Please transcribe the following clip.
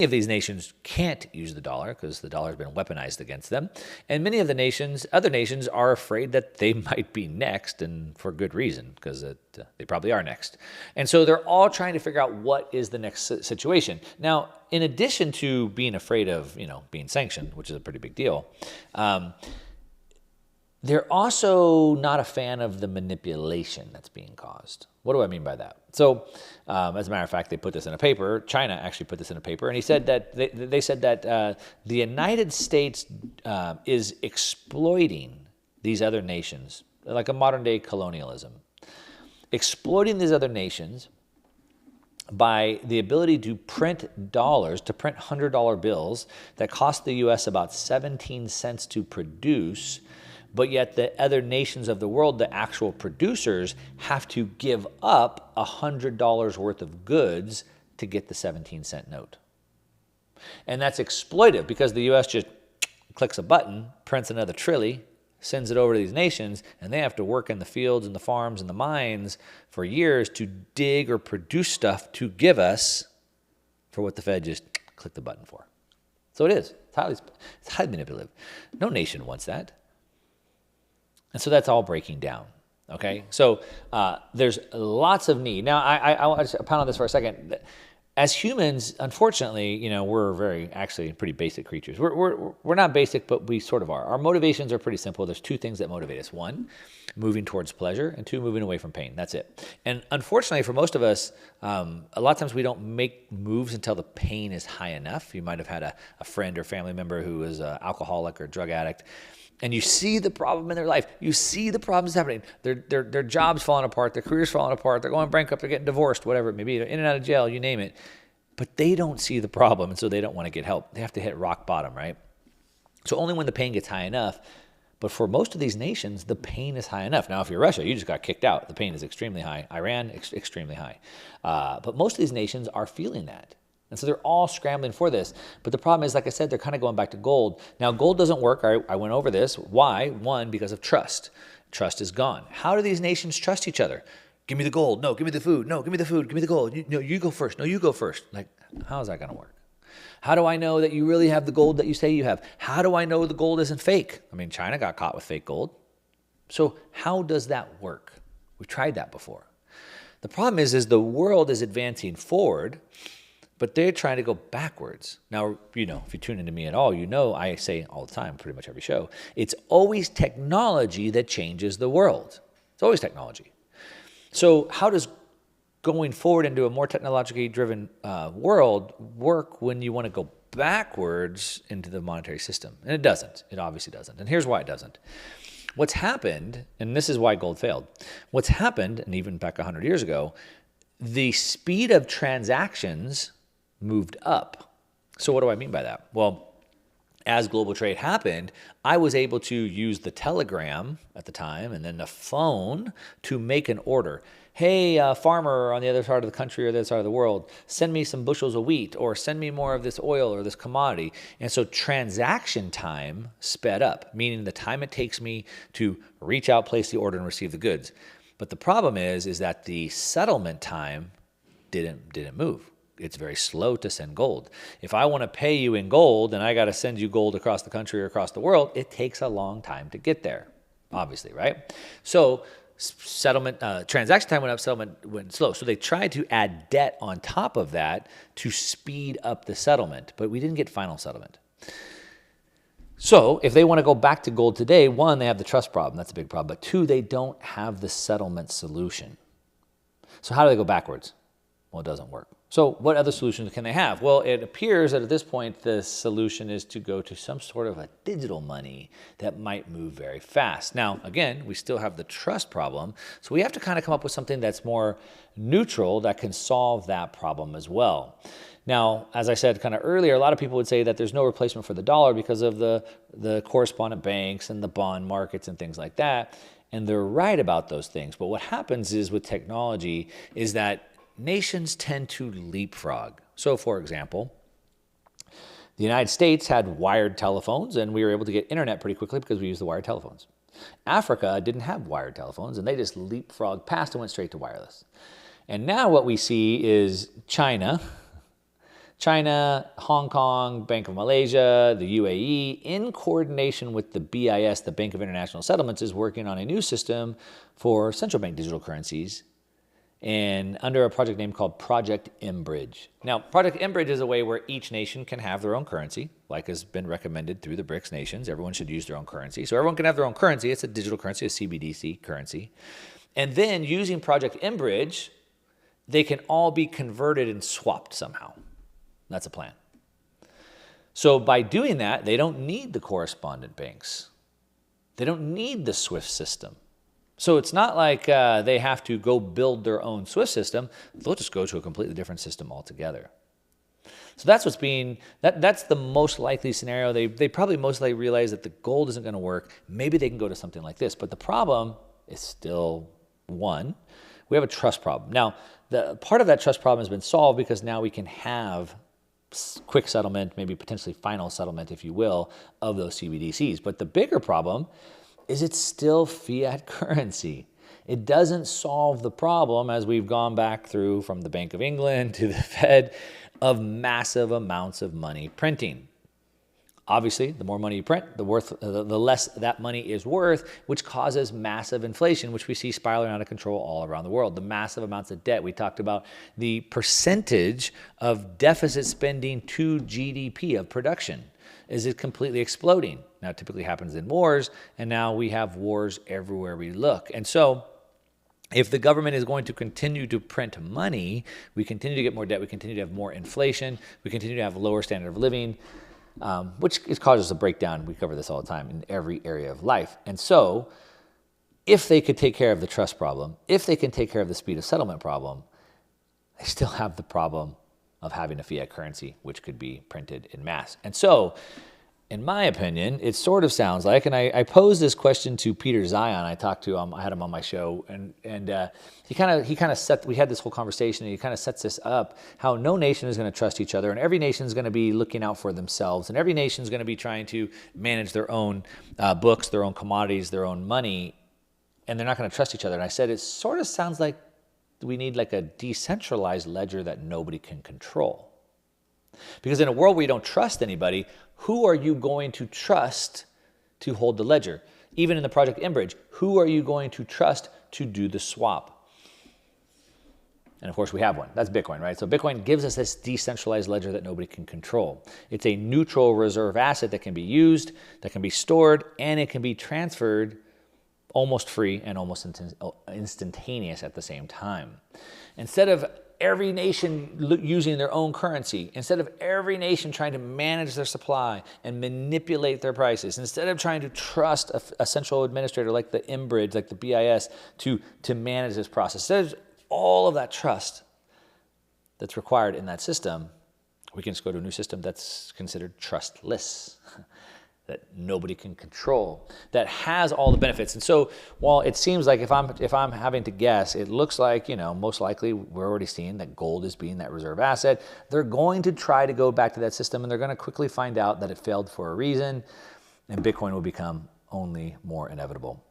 of these nations can't use the dollar because the dollar has been weaponized against them. And many of the nations, other nations, are afraid that they might be next, and for good reason, because they probably are next. And so they're all trying to figure out what is the next situation. Now, in addition to being afraid of, being sanctioned, which is a pretty big deal, they're also not a fan of the manipulation that's being caused. What do I mean by that? So, as a matter of fact, they put this in a paper. China actually put this in a paper, and he said that they said that the United States is exploiting these other nations, like a modern day colonialism, exploiting these other nations by the ability to print dollars, to print $100 bills that cost the U.S. about 17 cents to produce. But yet the other nations of the world, the actual producers, have to give up $100 worth of goods to get the 17-cent note. And that's exploitive because the U.S. just clicks a button, prints another trilly, sends it over to these nations, and they have to work in the fields and the farms and the mines for years to dig or produce stuff to give us for what the Fed just clicked the button for. So it is. It's highly manipulative. No nation wants that. And so that's all breaking down, okay? So there's lots of need. Now, I want to pound on this for a second. As humans, unfortunately, we're actually pretty basic creatures. We're not basic, but we sort of are. Our motivations are pretty simple. There's two things that motivate us. One, moving towards pleasure, and two, moving away from pain. That's it. And unfortunately, for most of us, a lot of times we don't make moves until the pain is high enough. You might have had a friend or family member who is an alcoholic or drug addict, and you see the problem in their life. You see the problems happening. Their jobs falling apart, their careers falling apart, they're going bankrupt, they're getting divorced, whatever it may be, they're in and out of jail, you name it. But they don't see the problem, and so they don't want to get help. They have to hit rock bottom, right? So only when the pain gets high enough. But for most of these nations, the pain is high enough. Now, if you're Russia, you just got kicked out. The pain is extremely high. Iran, extremely high. But most of these nations are feeling that. And so they're all scrambling for this. But the problem is, like I said, they're kind of going back to gold. Now, gold doesn't work. I went over this. Why? One, because of trust. Trust is gone. How do these nations trust each other? Give me the gold. No, give me the food. No, give me the food. Give me the gold. You go first. No, you go first. Like, how is that going to work? How do I know that you really have the gold that you say you have? How do I know the gold isn't fake? I mean, China got caught with fake gold. So how does that work? We've tried that before. The problem is the world is advancing forward, but they're trying to go backwards. Now, if you tune into me at all, I say all the time, pretty much every show, it's always technology that changes the world. It's always technology. So how does going forward into a more technologically driven world work when you want to go backwards into the monetary system? And it doesn't. It obviously doesn't. And here's why it doesn't. What's happened, and this is why gold failed, what's happened, and even back 100 years ago, the speed of transactions moved up. So what do I mean by that? Well, as global trade happened, I was able to use the telegram at the time and then the phone to make an order. Hey, farmer on the other side of the country or the other side of the world, send me some bushels of wheat or send me more of this oil or this commodity. And so transaction time sped up, meaning the time it takes me to reach out, place the order, and receive the goods. But the problem is that the settlement time didn't move. It's very slow to send gold. If I want to pay you in gold and I got to send you gold across the country or across the world, it takes a long time to get there, obviously, right? So transaction time went up, settlement went slow. So they tried to add debt on top of that to speed up the settlement, but we didn't get final settlement. So if they want to go back to gold today, one, they have the trust problem. That's a big problem. But two, they don't have the settlement solution. So how do they go backwards? Well, it doesn't work. So what other solutions can they have? Well, it appears that at this point, the solution is to go to some sort of a digital money that might move very fast. Now, again, we still have the trust problem. So we have to kind of come up with something that's more neutral that can solve that problem as well. Now, as I said kind of earlier, a lot of people would say that there's no replacement for the dollar because of the correspondent banks and the bond markets and things like that. And they're right about those things. But what happens is with technology is that nations tend to leapfrog. So, for example, the United States had wired telephones, and we were able to get internet pretty quickly because we used the wired telephones. Africa didn't have wired telephones, and they just leapfrogged past and went straight to wireless. And now what we see is China China, Hong Kong, Bank of Malaysia, the UAE, in coordination with the BIS, the Bank of International Settlements, is working on a new system for central bank digital currencies and under a project name called Project mBridge. Now, Project mBridge is a way where each nation can have their own currency, like has been recommended through the BRICS nations. Everyone should use their own currency. So everyone can have their own currency. It's a digital currency, a CBDC currency. And then using Project mBridge, they can all be converted and swapped somehow. That's a plan. So by doing that, they don't need the correspondent banks. They don't need the SWIFT system. So it's not like they have to go build their own SWIFT system. They'll just go to a completely different system altogether. So that's what's that's the most likely scenario. They probably most likely realize that the gold isn't going to work. Maybe they can go to something like this. But the problem is still one. We have a trust problem. Now, the part of that trust problem has been solved because now we can have quick settlement, maybe potentially final settlement, if you will, of those CBDCs. But the bigger problem is it's still fiat currency. It doesn't solve the problem, as we've gone back through from the Bank of England to the Fed, of massive amounts of money printing. Obviously, the more money you print, the less that money is worth, which causes massive inflation, which we see spiraling out of control all around the world. The massive amounts of debt. We talked about the percentage of deficit spending to GDP of production. Is it completely exploding? Now, it typically happens in wars, and now we have wars everywhere we look. And so, if the government is going to continue to print money, we continue to get more debt, we continue to have more inflation, we continue to have lower standard of living, which causes a breakdown. We cover this all the time in every area of life. And so, if they could take care of the trust problem, if they can take care of the speed of settlement problem, they still have the problem of having a fiat currency, which could be printed in mass. And so, in my opinion, it sort of sounds like, and I posed this question to Peter Zion. I talked to him, I had him on my show, and he kind of set, we had this whole conversation, and he kind of sets this up, how no nation is going to trust each other, and every nation is going to be looking out for themselves, and every nation is going to be trying to manage their own books, their own commodities, their own money, and they're not going to trust each other. And I said, it sort of sounds like we need like a decentralized ledger that nobody can control. Because in a world where you don't trust anybody, who are you going to trust to hold the ledger? Even in the Project mBridge, who are you going to trust to do the swap? And of course, we have one. That's Bitcoin, right? So Bitcoin gives us this decentralized ledger that nobody can control. It's a neutral reserve asset that can be used, that can be stored, and it can be transferred almost free and almost instantaneous at the same time. Instead of every nation using their own currency, instead of every nation trying to manage their supply and manipulate their prices, instead of trying to trust a central administrator like the mBridge, like the BIS, to manage this process, instead of all of that trust that's required in that system, we can just go to a new system that's considered trustless, that nobody can control, that has all the benefits. And so while it seems like if I'm having to guess, it looks like, most likely we're already seeing that gold is being that reserve asset. They're going to try to go back to that system, and they're going to quickly find out that it failed for a reason, and Bitcoin will become only more inevitable.